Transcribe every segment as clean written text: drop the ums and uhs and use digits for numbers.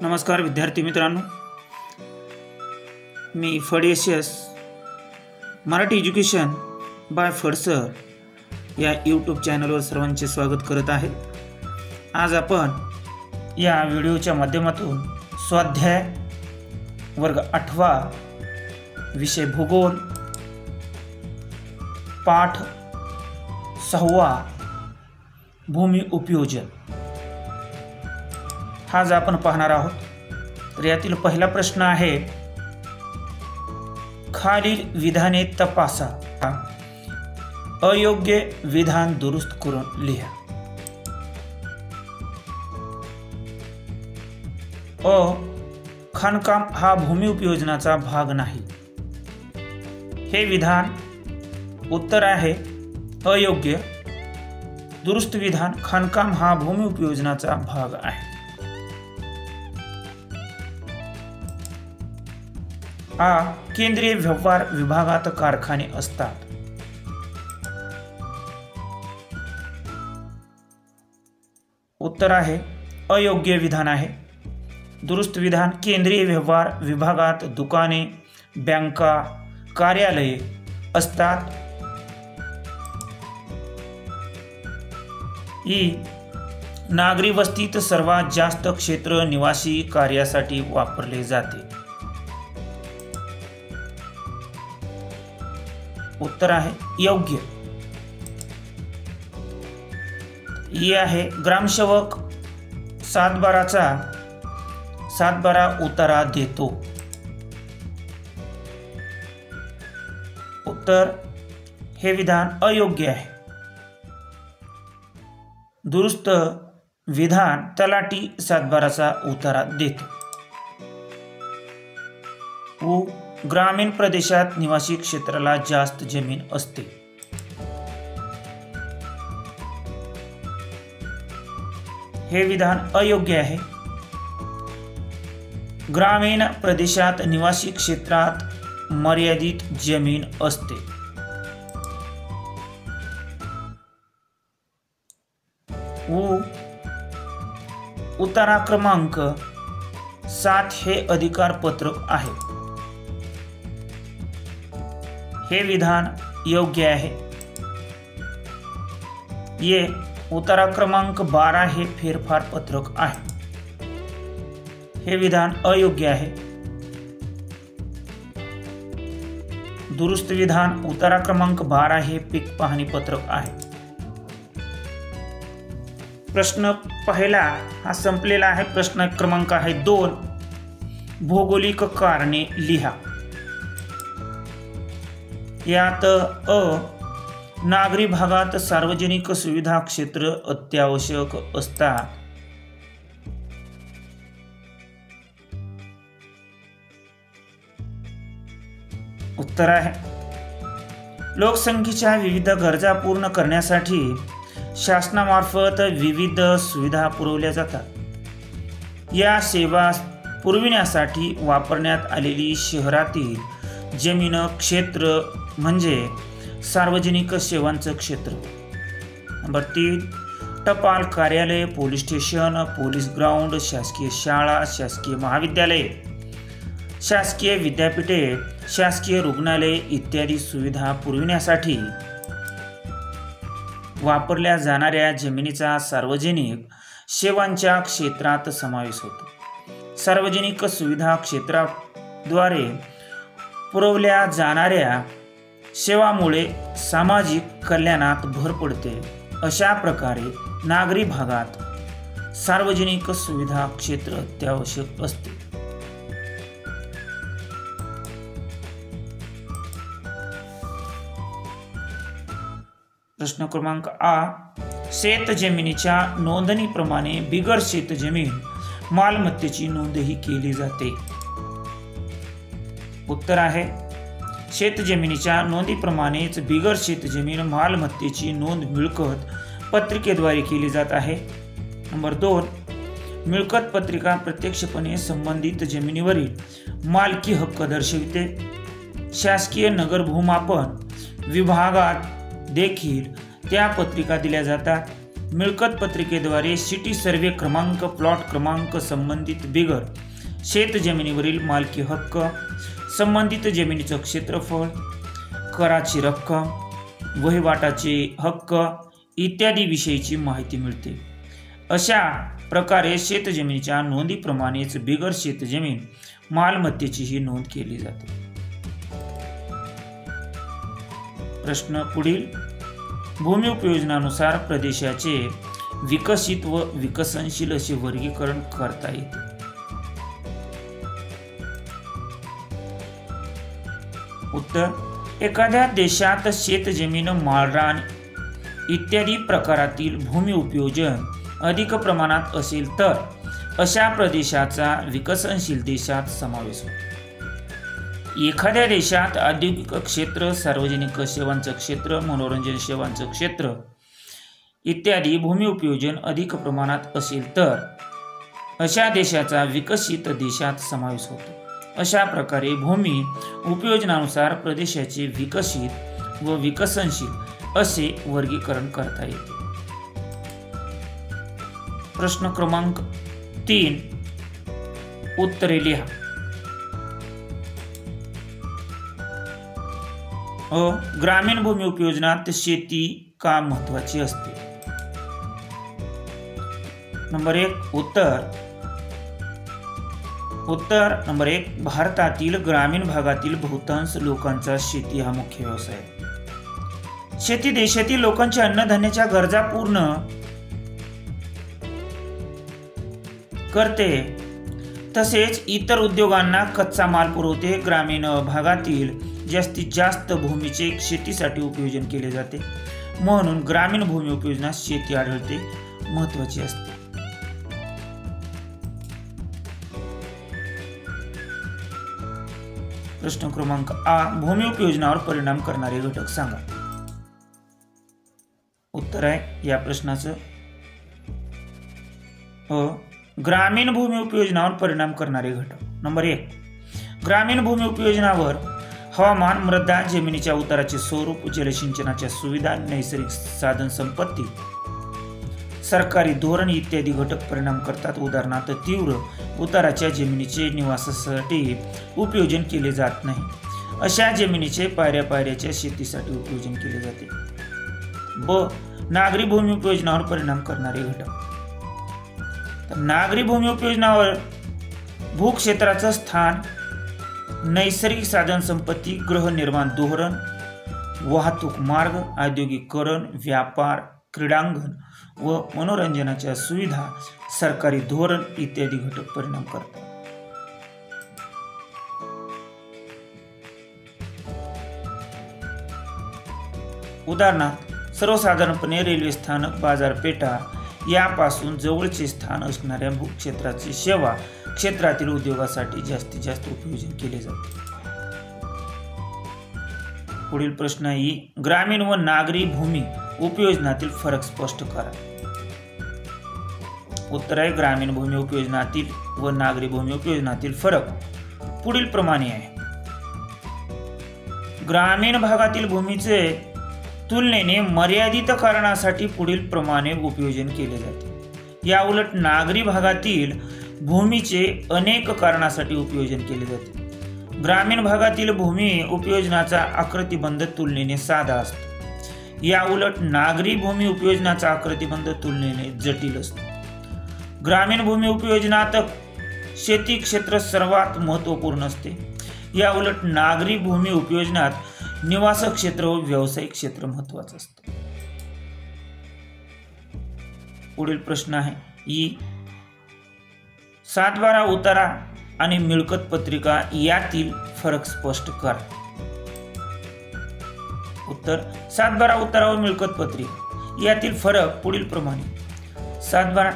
नमस्कार विद्यार्थी मित्रांनो, मी फडयस मराठी एज्युकेशन बाय फडसर या यूट्यूब चॅनलवर सर्वांचे स्वागत करत आहे। आज आपण या व्हिडिओच्या माध्यमातून स्वाध्याय वर्ग 8 विषय भूगोल पाठ 6 भूमी उपयोजन आज आपण पाहणार आहोत। तर यातील पहिला प्रश्न आहे, खालील विधाने तपासा, अयोग्य विधान दुरुस्त करून लिहा। खाणकाम हा भूमी उपयोजनाचा भाग नाही, हे विधान उत्तर आहे अयोग्य। दुरुस्त विधान, खाणकाम हा भूमी उपयोजनाचा भाग आहे। केंद्रीय व्यवहार विभागात कारखाने असतात। उत्तर आहे अयोग्य विधान आहे। दुरुस्त विधान, केंद्रीय व्यवहार विभागात दुकाने, बँका, कार्यालये असतात। नागरी वस्तीत सर्वात जास्त क्षेत्र निवासी कार्यासाठी वापरले जाते। उत्तर आहे योग्य। ये आहे ग्रामसेवक सातबारा उतारा देतो। उत्तर हे विधान अयोग्य आहे। दुरुस्त विधान, तलाठी सातबाराचा उतारा देतो। ग्रामीण प्रदेशात निवासी क्षेत्राला जास्त जमीन असते। हे विधान अयोग्य आहे। ग्रामीण प्रदेशात निवासी क्षेत्रात मर्यादित जमीन असते। उतारा क्रमांक 7 हे अधिकार पत्रक आहे। हे विधान योग्य आहे। ये उतारा क्रमांक 12 हे फेरफार पत्रक आहे। हे विधान अयोग्य आहे। दुरुस्त विधान, उतारा क्रमांक 12 हे पीक पाहणी पत्रक आहे। प्रश्न पहिला हा संपलेला आहे। प्रश्न क्रमांक आहे 2, भौगोलिक कारणे लिहा। यात नागरी भागात सार्वजनिक सुविधा क्षेत्र अत्यावश्यक असतात। उत्तर आहे लोकसंख्येच्या विविध गरजा पूर्ण करण्यासाठी शासनामार्फत विविध सुविधा पुरवल्या जातात। या सेवा पुरविण्यासाठी वापरण्यात आलेली शहरातील जमीन क्षेत्र म्हणजे सार्वजनिक सेवांचं क्षेत्र। नंबर 3, टपाल कार्यालय, पोलीस स्टेशन, पोलीस ग्राउंड, शासकीय शाळा, शासकीय महाविद्यालय, शासकीय विद्यापीठे, शासकीय रुग्णालय इत्यादी सुविधा पुरविण्यासाठी वापरल्या जाणाऱ्या जमिनीचा सार्वजनिक सेवांच्या क्षेत्रात समावेश होतो। सार्वजनिक सुविधा क्षेत्राद्वारे पुरवल्या जाणाऱ्या सेवामुळे सामाजिक कल्याणात भर पडते। अशा प्रकारे नागरी भागात सार्वजनिक सुविधा क्षेत्र अत्यावश्यक असते। प्रश्न क्रमांक शेत जमिनीच्या नोंदणीप्रमाणे बिगर शेत जमीन मालमत्तेची नोंदही केली जाते। उत्तर आहे शेत जमिनीच्या नोंदीप्रमाणेच बिगर शेत जमीन मालमत्तेची नोंद मिळकत पत्रिकेद्वारे केली जात आहे। नंबर 2, मिळकत पत्रिका प्रत्यक्षपणे संबंधित जमिनीवरील मालकी हक्क दर्शविते। शासकीय नगर भूमापन विभागात देखील त्या पत्रिका दिल्या जातात। मिळकत पत्रिकेद्वारे सिटी सर्वे क्रमांक, प्लॉट क्रमांक, संबंधित बिगर शेत जमिनीवरील मालकी हक्क, संबंधित जमिनीचं क्षेत्रफळ, कराची रक्कम, वहिवाटाचे हक्क इत्यादी विषयीची माहिती मिळते. अशा प्रकारे शेतजमिनीच्या नोंदीप्रमाणेच बिगर शेतजमीन मालमत्तेचीही नोंद केली जाते. प्रश्न पुढील. भूमी उपयोजनानुसार प्रदेशाचे विकसित व विकसनशील असे वर्गीकरण करता येते. उत्तर. एखाद्या देशात शेतजमीन, माळरान इत्यादी प्रकारातील भूमी उपयोजन अधिक प्रमाणात असेल तर अशा प्रदेशाचा विकसनशील देशात समावेश होतो. एखाद्या देशात औद्योगिक क्षेत्र, सार्वजनिक सेवांचं क्षेत्र, मनोरंजन सेवांचं क्षेत्र इत्यादी भूमी उपयोजन अधिक प्रमाणात असेल तर अशा देशाचा विकसित देशात समावेश होतो. अशा प्रकारे भूमी उपयोजनानुसार प्रदेशाचे विकसित व विकसनशील असे वर्गीकरण करता येते. प्रश्न क्रमांक 3. उत्तरे लिहा. ग्रामीण भूमी उपयोजनात शेती का महत्वाची असते? नंबर 1 उत्तर नंबर 1 भारतातील ग्रामीण भागातील बहुतांश लोकांचा शेती हा मुख्य व्यवसाय आहे. शेती देशातील लोकांच्या अन्नधान्याच्या गरजा पूर्ण करते, तसेच इतर उद्योगांना कच्चा माल पुरवते. ग्रामीण भागातील जास्तीत जास्त भूमीचे शेतीसाठी उपयोजन केले जाते, म्हणून ग्रामीण भूमी उपयोजनात शेती आढळते महत्वाची असते. प्रश्न क्रमांक आ. भूमी उपयोजनावर परिणाम करणारे घटक सांगा. उत्तर आहे या प्रश्नाचं ग्रामीण भूमी उपयोजनावर परिणाम करणारे घटक. नंबर 1 ग्रामीण भूमी उपयोजनावर हवामान, मृदा, जमिनीच्या उताराचे स्वरूप, जलसिंचनाच्या सुविधा, नैसर्गिक साधन संपत्ती, सरकारी धोरण इत्यादी घटक परिणाम करतात. उदाहरणार्थ तीव्र उताराच्या जमिनीचे निवासासाठी उपयोजन केले जात नाही, अशा जमिनीचे पायऱ्याच्या शेतीसाठी उपयोजन केले जाते. ब. नागरी भूमी उपयोजनावर परिणाम करणारे घटक. नागरी भूमी उपयोजनावर भूक्षेत्राचं स्थान, नैसर्गिक साधन संपत्ती, गृहनिर्माण धोरण, वाहतूक मार्ग, औद्योगिकरण, व्यापार, क्रीडांगण व मनोरंजनाच्या सुविधा, सरकारी धोरण इत्यादी घटक परिणाम करतात. उदाहरणार्थ सर्वसाधारणपणे रेल्वे स्थानक, बाजारपेठा यापासून जवळचे स्थान असणाऱ्या भूक्षेत्राची सेवा क्षेत्रातील उद्योगासाठी जास्तीत जास्त उपयोजन केले जाते. पुढील प्रश्न आहे ग्रामीण व नागरी भूमी उपयोजनातील फरक स्पष्ट करा. उत्तर आहे ग्रामीण भूमी उपयोजनातील व नागरी भूमी उपयोजनातील फरक पुढील प्रमाणे आहे. ग्रामीण भागातील भूमीचे तुलनेने मर्यादित कारणासाठी पुढील प्रमाणे उपयोजन केले जाते. या उलट नागरी भागातील भूमीचे अनेक कारणासाठी उपयोजन केले जाते. ग्रामीण भागातील भूमी उपयोजनाचा आकृतिबंध तुलनेने साधा असतो. या उलट नागरी भूमी उपयोजनाचा आकृतिबंध तुलनेने जटिल असतो. ग्रामीण भूमी उपयोजनात शेती क्षेत्र सर्वात महत्त्वपूर्ण असते. या उलट नागरी भूमी उपयोजनात निवास क्षेत्र व व्यावसायिक क्षेत्र महत्त्वाचं असतं. पुढील प्रश्न आहे सातबारा उतारा आणि मिळकत पत्रिका यातील फरक स्पष्ट करा. उत्तर सातबारा उतारा व मिळकत पत्रिका यातील फरक पुढील प्रमाणे. सातबारा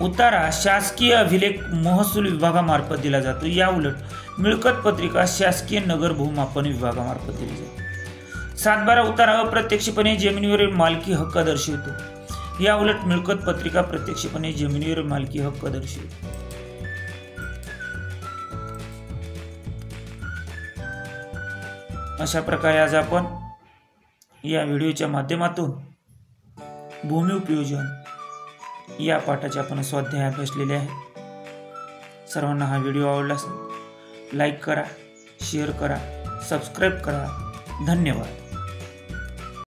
उतारा शासकीय अभिलेख महसूल विभागामार्फत दिला जातो. या उलट मिळकत पत्रिका शासकीय नगर भूमापन विभागामार्फत दिली जाते. सातबारा उतारा अप्रत्यक्षपणे जमिनीवरील मालकी हक्क दर्शवतो. या उलट मिळकत पत्रिका प्रत्यक्षपणे जमिनीवर मालकी हक्क दर्शवतो. अशा प्रकारे आज आपण या व्हिडिओच्या माध्यमातून भूमी उपयोजन या पाठाचे आपण स्वाध्याय अभ्यासलेले आहे. सर्वांना हा व्हिडिओ आवडला असेल लाईक करा, शेअर करा, सबस्क्राईब करा. धन्यवाद.